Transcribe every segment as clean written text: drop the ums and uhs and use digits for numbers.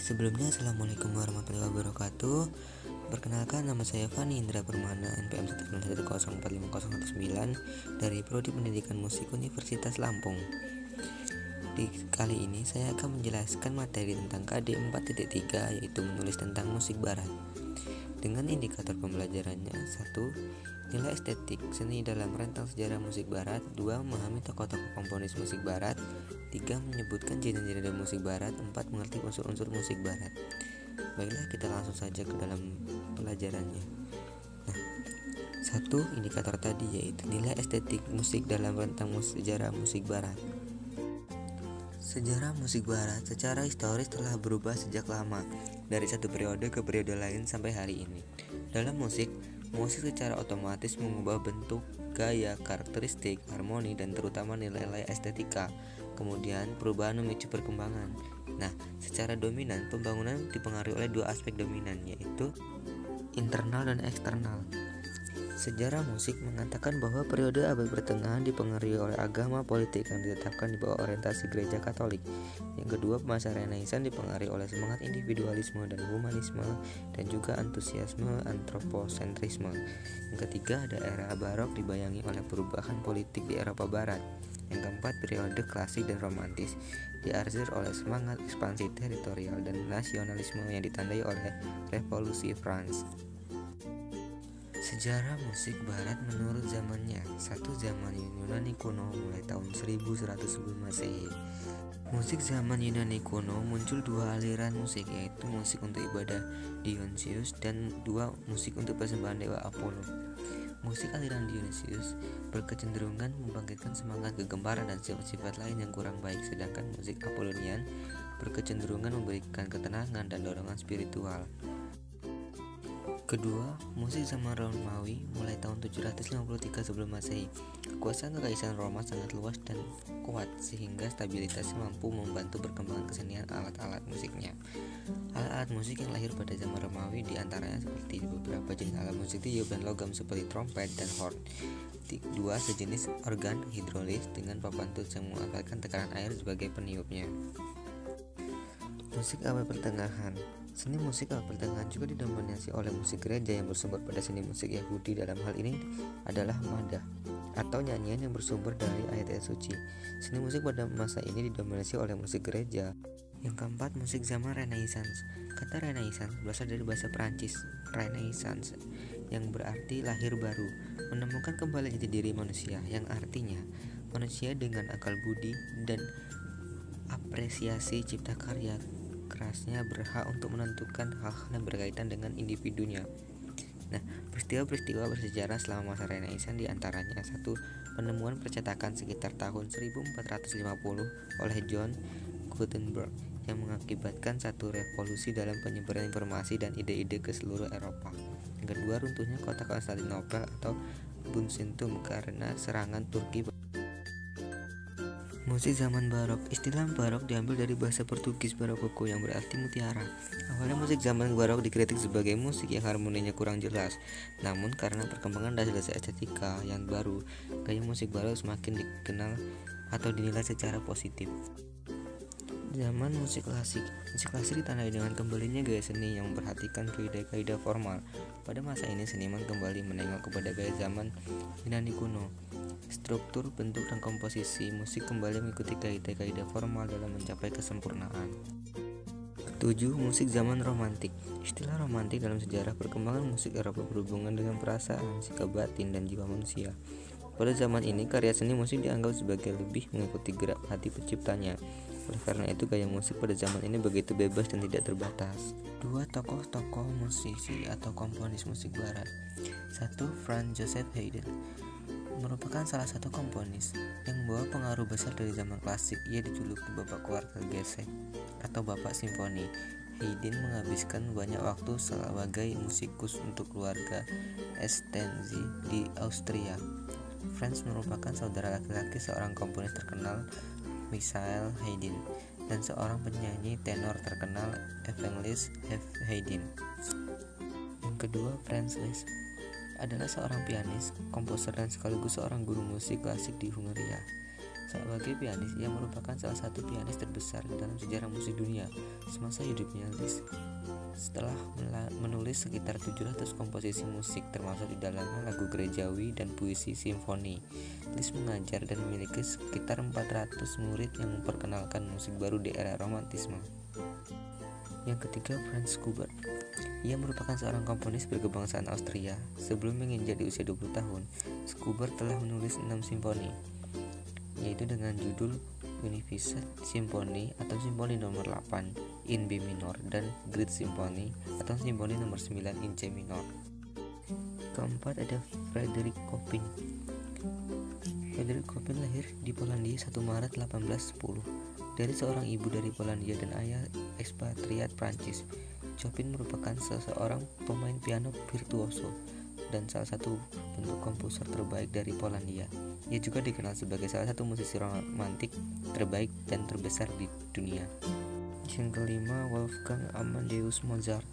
Sebelumnya, Assalamualaikum warahmatullahi wabarakatuh. Perkenalkan, nama saya Fani Indra Permana, NPM 1914509 dari Prodi Pendidikan Musik Universitas Lampung. Di kali ini saya akan menjelaskan materi tentang KD 4.3, yaitu menulis tentang musik barat. Dengan indikator pembelajarannya: 1. Nilai estetik seni dalam rentang sejarah musik barat. 2. Memahami tokoh-tokoh komponis musik barat. 3. Menyebutkan genre musik barat. 4. Mengerti unsur-unsur musik barat. Baiklah, kita langsung saja ke dalam pelajarannya. 1. Indikator tadi, yaitu nilai estetik musik dalam rentang sejarah musik barat. Sejarah musik barat secara historis telah berubah sejak lama, dari satu periode ke periode lain sampai hari ini. Dalam musik secara otomatis mengubah bentuk, gaya, karakteristik, harmoni, dan terutama nilai-nilai estetika. Kemudian perubahan memicu perkembangan. Secara dominan, pembangunan dipengaruhi oleh dua aspek dominan, yaitu internal dan eksternal. Sejarah musik mengatakan bahwa periode abad pertengahan dipengaruhi oleh agama politik yang ditetapkan di bawah orientasi gereja Katolik. Yang kedua, masa Renaissance dipengaruhi oleh semangat individualisme dan humanisme, dan juga antusiasme antroposentrisme. Yang ketiga, ada era barok dibayangi oleh perubahan politik di Eropa Barat. Yang keempat, periode klasik dan romantis diarsir oleh semangat ekspansi teritorial dan nasionalisme yang ditandai oleh revolusi France. Sejarah musik barat menurut zamannya. 1. Zaman Yunani kuno mulai tahun 1100 sebelum Masehi. Musik zaman Yunani kuno muncul dua aliran musik, yaitu musik untuk ibadah Dionysius dan 2. Musik untuk persembahan dewa Apollo. Musik aliran Dionysius berkecenderungan membangkitkan semangat kegemparan dan sifat-sifat lain yang kurang baik, sedangkan musik Apollonian berkecenderungan memberikan ketenangan dan dorongan spiritual. Kedua, musik zaman Romawi mulai tahun 753 sebelum Masehi. Kekuasaan Kekaisaran Roma sangat luas dan kuat, sehingga stabilitasnya mampu membantu perkembangan kesenian alat-alat musiknya. Alat-alat musik yang lahir pada zaman Romawi diantaranya seperti beberapa jenis alat musik tiup dan logam seperti trompet dan horn. 2. Sejenis organ hidrolis dengan papan tuts yang memanfaatkan tekanan air sebagai peniupnya. Musik abad pertengahan. Seni musik abad pertengahan juga didominasi oleh musik gereja yang bersumber pada seni musik Yahudi. Dalam hal ini adalah madah atau nyanyian yang bersumber dari ayat-ayat suci. Seni musik pada masa ini didominasi oleh musik gereja. Yang keempat, musik zaman Renaissance. Kata Renaissance berasal dari bahasa Prancis Renaissance, yang berarti lahir baru, menemukan kembali jati diri manusia, yang artinya manusia dengan akal budi dan apresiasi cipta karya kerasnya berhak untuk menentukan hal-hal yang berkaitan dengan individunya. Peristiwa-peristiwa bersejarah selama masa Renaissance diantaranya: 1. Penemuan percetakan sekitar tahun 1450 oleh John Gutenberg yang mengakibatkan satu revolusi dalam penyebaran informasi dan ide-ide ke seluruh Eropa. Yang kedua, runtuhnya kota Konstantinopel atau Byzantium karena serangan Turki. Musik zaman barok. Istilah barok diambil dari bahasa Portugis barokoko yang berarti mutiara. Awalnya musik zaman barok dikritik sebagai musik yang harmoninya kurang jelas. Namun karena perkembangan dasar estetika yang baru, gaya musik barok semakin dikenal atau dinilai secara positif. Zaman musik klasik. Musik klasik ditandai dengan kembalinya gaya seni yang memperhatikan kaidah-kaidah formal. Pada masa ini seniman kembali menengok kepada gaya zaman Yunani kuno. Struktur, bentuk, dan komposisi musik kembali mengikuti kaidah-kaidah formal dalam mencapai kesempurnaan. 7. Musik zaman romantik. Istilah romantik dalam sejarah perkembangan musik Eropa berhubungan dengan perasaan, sikap batin, dan jiwa manusia. Pada zaman ini, karya seni musik dianggap sebagai lebih mengikuti gerak hati penciptanya. Oleh karena itu, gaya musik pada zaman ini begitu bebas dan tidak terbatas. 2. Tokoh-tokoh musisi atau komponis musik barat. 1. Franz Joseph Haydn merupakan salah satu komponis yang membawa pengaruh besar dari zaman klasik. Ia dijuluki Bapak Kuartet Gesang atau Bapak Simfoni. Haydn menghabiskan banyak waktu sebagai musikus untuk keluarga Estensi di Austria. Franz merupakan saudara laki-laki seorang komponis terkenal, Michael Haydn, dan seorang penyanyi tenor terkenal, Evangelos Haydn. Yang kedua, Franz Liszt adalah seorang pianis, komposer, dan sekaligus seorang guru musik klasik di Hungaria. Sebagai pianis, ia merupakan salah satu pianis terbesar dalam sejarah musik dunia. Semasa hidupnya, Liszt setelah menulis sekitar 700 komposisi musik, termasuk di dalamnya lagu gerejawi dan puisi simfoni. Liszt mengajar dan memiliki sekitar 400 murid yang memperkenalkan musik baru di era romantisme. Yang ketiga, Franz Schubert. Ia merupakan seorang komponis berkebangsaan Austria. Sebelum menginjak di usia 20 tahun, Schubert telah menulis 6 simfoni, yaitu dengan judul Unificat Symphony atau Simfoni nomor 8 in B minor dan Great Symphony atau Simfoni nomor 9 in C minor. Keempat ada Frederick Chopin. Frederick Chopin lahir di Polandia 1 Maret 1810 dari seorang ibu dari Polandia dan ayah ekspatriat Prancis. Chopin merupakan seorang pemain piano virtuoso dan salah satu bentuk komposer terbaik dari Polandia. Ia juga dikenal sebagai salah satu musisi romantik terbaik dan terbesar di dunia. Yang kelima, Wolfgang Amadeus Mozart.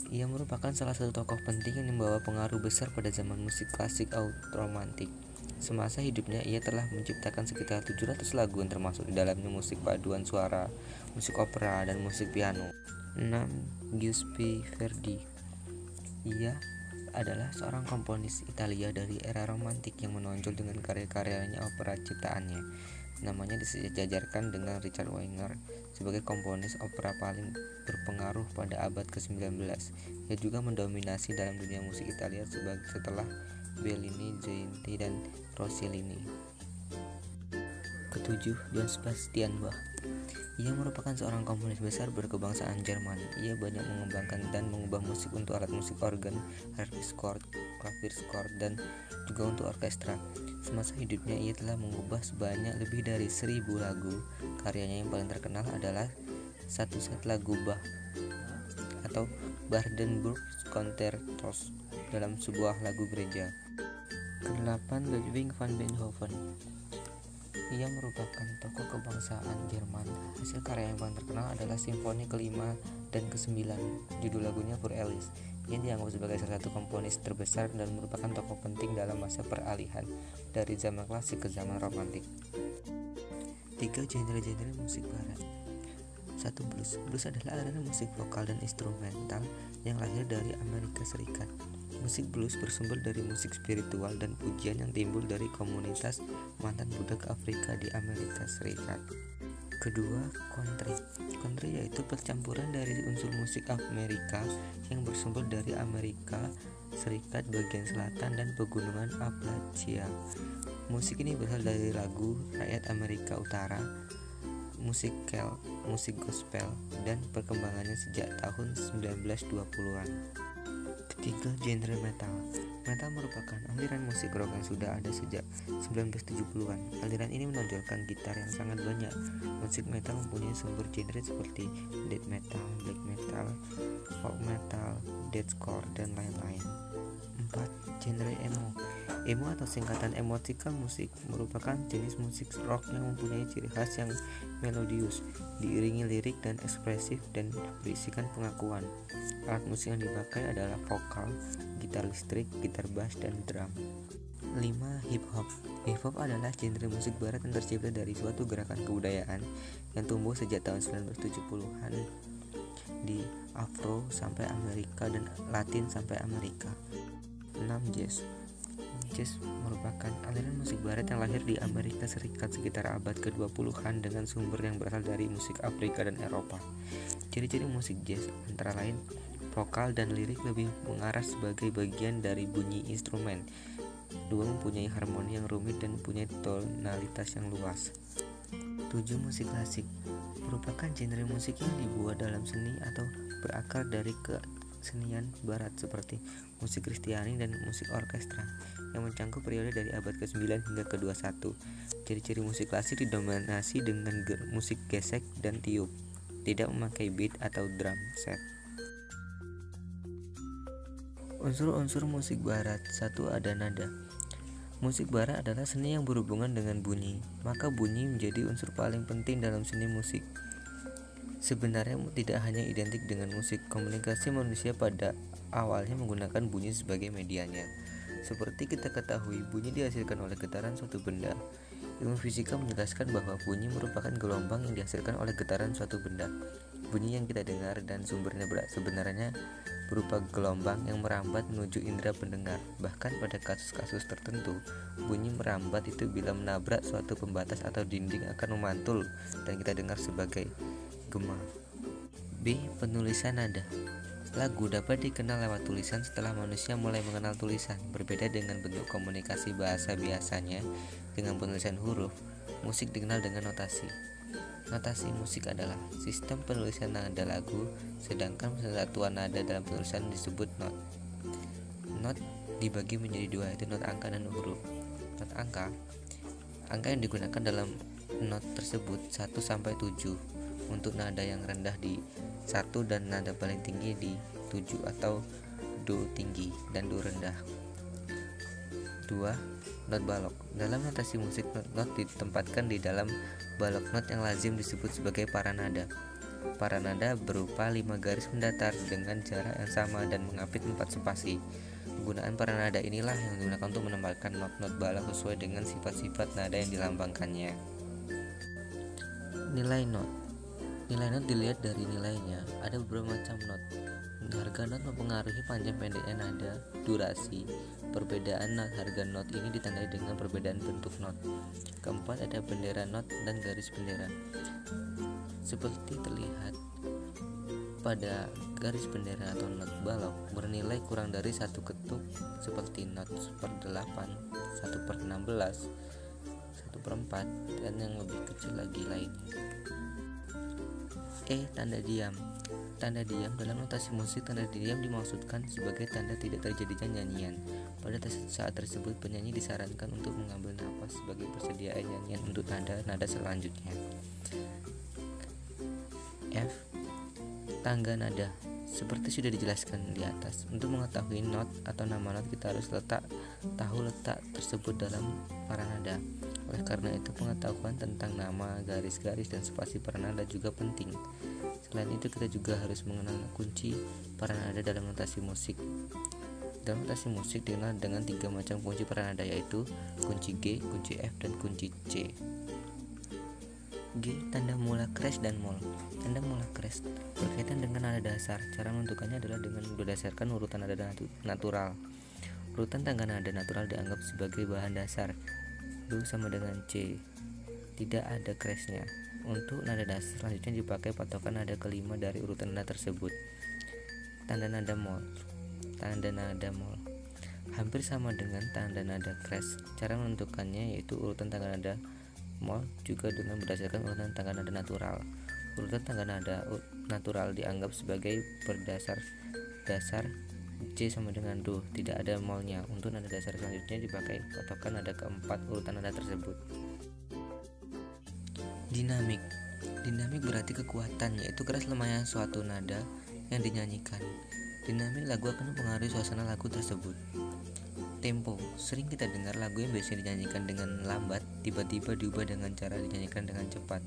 Ia merupakan salah satu tokoh penting yang membawa pengaruh besar pada zaman musik klasik romantik. Semasa hidupnya, ia telah menciptakan sekitar 700 lagu yang termasuk di dalamnya musik paduan suara, musik opera, dan musik piano. 6. Giuseppe Verdi. Ia adalah seorang komponis Italia dari era romantik yang menonjol dengan karya-karyanya opera ciptaannya. Namanya disejajarkan dengan Richard Wagner sebagai komponis opera paling berpengaruh pada abad ke-19. Ia juga mendominasi dalam dunia musik Italia setelah Bellini, Giunti, dan Rossellini. Ketujuh, Johann Sebastian Bach. Ia merupakan seorang komponis besar berkebangsaan Jerman. Ia banyak mengembangkan dan mengubah musik untuk alat musik organ, harpsichord, klaviskord, dan juga untuk orkestra. Semasa hidupnya, ia telah mengubah sebanyak lebih dari 1000 lagu. Karyanya yang paling terkenal adalah satu set lagu Bach atau Brandenburg Concertos dalam sebuah lagu gereja. Kedelapan, Ludwig van Beethoven. Ia merupakan tokoh kebangsaan Jerman. Hasil karya yang paling terkenal adalah Simfoni kelima dan ke-9. Judul lagunya Für Elise. Ia dianggap sebagai salah satu komponis terbesar dan merupakan tokoh penting dalam masa peralihan dari zaman klasik ke zaman romantik. 3. Genre-genre musik barat. 1. Blues. Blues adalah aliran musik vokal dan instrumental yang lahir dari Amerika Serikat. Musik blues bersumber dari musik spiritual dan pujian yang timbul dari komunitas mantan budak Afrika di Amerika Serikat. Kedua, country. Country yaitu percampuran dari unsur musik Amerika yang bersumber dari Amerika Serikat bagian selatan dan pegunungan Appalachia. Musik ini berasal dari lagu rakyat Amerika Utara, musik Celt, musik gospel, dan perkembangannya sejak tahun 1920-an. Ketiga, genre metal. Metal merupakan aliran musik rock yang sudah ada sejak 1970-an. Aliran ini menonjolkan gitar yang sangat banyak. Musik metal mempunyai sumber genre seperti death metal, black metal, folk metal, deathcore, dan lain-lain. 4. Genre emo. Emo atau singkatan emotional music merupakan jenis musik rock yang mempunyai ciri khas yang melodius, diiringi lirik dan ekspresif dan berisikan pengakuan. Alat musik yang dipakai adalah vokal, gitar listrik, gitar bass, dan drum. 5. Hip hop. Hip hop adalah genre musik barat yang tercipta dari suatu gerakan kebudayaan yang tumbuh sejak tahun 1970-an di Afro sampai Amerika dan Latin sampai Amerika. 6. Jazz. Jazz merupakan aliran musik barat yang lahir di Amerika Serikat sekitar abad ke-20-an dengan sumber yang berasal dari musik Afrika dan Eropa. Ciri-ciri musik jazz antara lain vokal dan lirik lebih mengarah sebagai bagian dari bunyi instrumen. Dua, mempunyai harmoni yang rumit dan mempunyai tonalitas yang luas. 7. Musik klasik merupakan genre musik yang dibuat dalam seni atau berakar dari kesenian barat seperti musik Kristiani dan musik orkestra yang mencakup periode dari abad ke-9 hingga ke-21. Ciri-ciri musik klasik didominasi dengan musik gesek dan tiup, tidak memakai beat atau drum set. Unsur-unsur musik barat. 1. Ada nada. Musik barat adalah seni yang berhubungan dengan bunyi, maka bunyi menjadi unsur paling penting dalam seni musik. Sebenarnya tidak hanya identik dengan musik, komunikasi manusia pada awalnya menggunakan bunyi sebagai medianya. Seperti kita ketahui, bunyi dihasilkan oleh getaran suatu benda. Ilmu fisika menjelaskan bahwa bunyi merupakan gelombang yang dihasilkan oleh getaran suatu benda. Bunyi yang kita dengar dan sumbernya sebenarnya berupa gelombang yang merambat menuju indera pendengar. Bahkan pada kasus-kasus tertentu, bunyi merambat itu bila menabrak suatu pembatas atau dinding akan memantul dan kita dengar sebagai gema. B. Penulisan nada. Lagu dapat dikenal lewat tulisan setelah manusia mulai mengenal tulisan. Berbeda dengan bentuk komunikasi bahasa biasanya dengan penulisan huruf, musik dikenal dengan notasi. Notasi musik adalah sistem penulisan nada lagu, sedangkan satuan nada dalam penulisan disebut not. Not dibagi menjadi dua, yaitu not angka dan huruf. Not angka yang digunakan dalam not tersebut 1 sampai 7 untuk nada yang rendah di 1 dan nada paling tinggi di 7 atau do tinggi dan do rendah. 2. Not balok. Dalam notasi musik, not ditempatkan di dalam balok not yang lazim disebut sebagai paranada. Paranada berupa 5 garis mendatar dengan jarak yang sama dan mengapit 4 spasi. Penggunaan paranada inilah yang digunakan untuk menempatkan not-not balok sesuai dengan sifat-sifat nada yang dilambangkannya. Nilai not. Nilai not dilihat dari nilainya. Ada beberapa macam not. Harga not mempengaruhi panjang pendeknya nada, durasi. Perbedaan harga not ini ditandai dengan perbedaan bentuk not. Keempat, ada bendera not dan garis bendera. Seperti terlihat pada garis bendera atau not balok bernilai kurang dari 1 ketuk, seperti not 1/8, 1/16, 1/4, dan yang lebih kecil lagi lainnya. Tanda diam. Tanda diam dalam notasi musik, tanda diam dimaksudkan sebagai tanda tidak terjadinya nyanyian. Pada saat tersebut, penyanyi disarankan untuk mengambil napas sebagai persediaan nyanyian untuk nada selanjutnya. F. Tangga nada. Seperti sudah dijelaskan di atas, untuk mengetahui not atau nama not kita harus tahu letak tersebut dalam paranada. Oleh karena itu, pengetahuan tentang nama, garis-garis, dan spasi paranada juga penting. Selain itu, kita juga harus mengenal kunci paranada dalam notasi musik. Dalam notasi musik dikenal dengan 3 macam kunci paranada, yaitu kunci G, kunci F, dan kunci C. G. Tanda mula kres dan mol. Tanda mula kres berkaitan dengan nada dasar. Cara menentukannya adalah dengan berdasarkan urutan nada natural. Urutan tangga nada natural dianggap sebagai bahan dasar. Do sama dengan C, tidak ada kresnya. Untuk nada dasar selanjutnya dipakai patokan nada kelima dari urutan nada tersebut. Tanda nada mol. Tanda nada mol hampir sama dengan tanda nada kres. Cara menentukannya yaitu urutan tangga nada mol juga dengan berdasarkan urutan tangga nada natural. Urutan tangga nada natural dianggap sebagai berdasar dasar. C sama dengan do, tidak ada molnya. Untuk nada dasar selanjutnya dipakai patokan nada keempat urutan nada tersebut. Dinamik. Dinamik berarti kekuatan, yaitu keras lemahnya suatu nada yang dinyanyikan. Dinamik lagu akan mempengaruhi suasana lagu tersebut. Tempo. Sering kita dengar lagu yang biasanya dinyanyikan dengan lambat tiba-tiba diubah dengan cara dinyanyikan dengan cepat.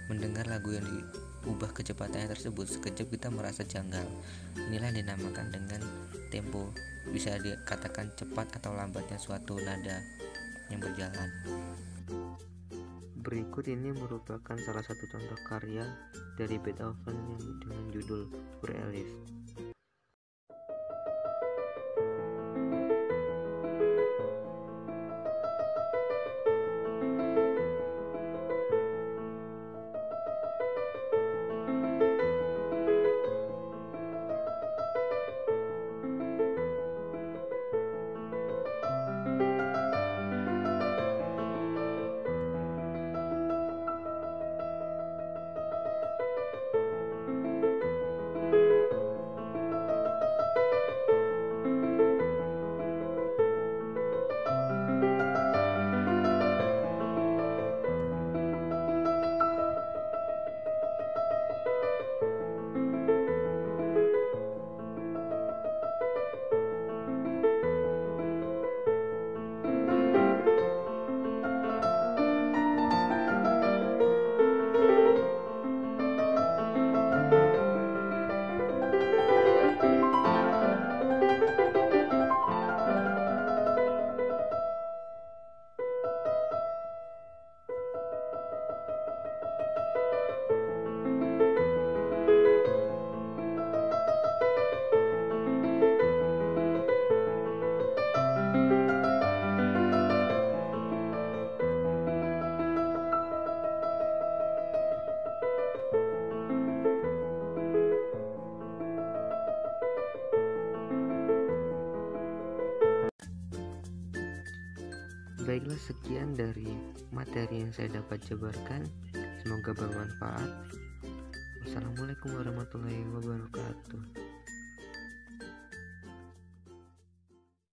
Mendengar lagu yang diubah kecepatannya tersebut, sekejap kita merasa janggal. Inilah yang dinamakan dengan tempo. Bisa dikatakan cepat atau lambatnya suatu nada yang berjalan. Berikut ini merupakan salah satu contoh karya dari Beethoven yang dengan judul Für Elif. sekian dari materi yang saya dapat jabarkan. Semoga bermanfaat. Wassalamualaikum warahmatullahi wabarakatuh.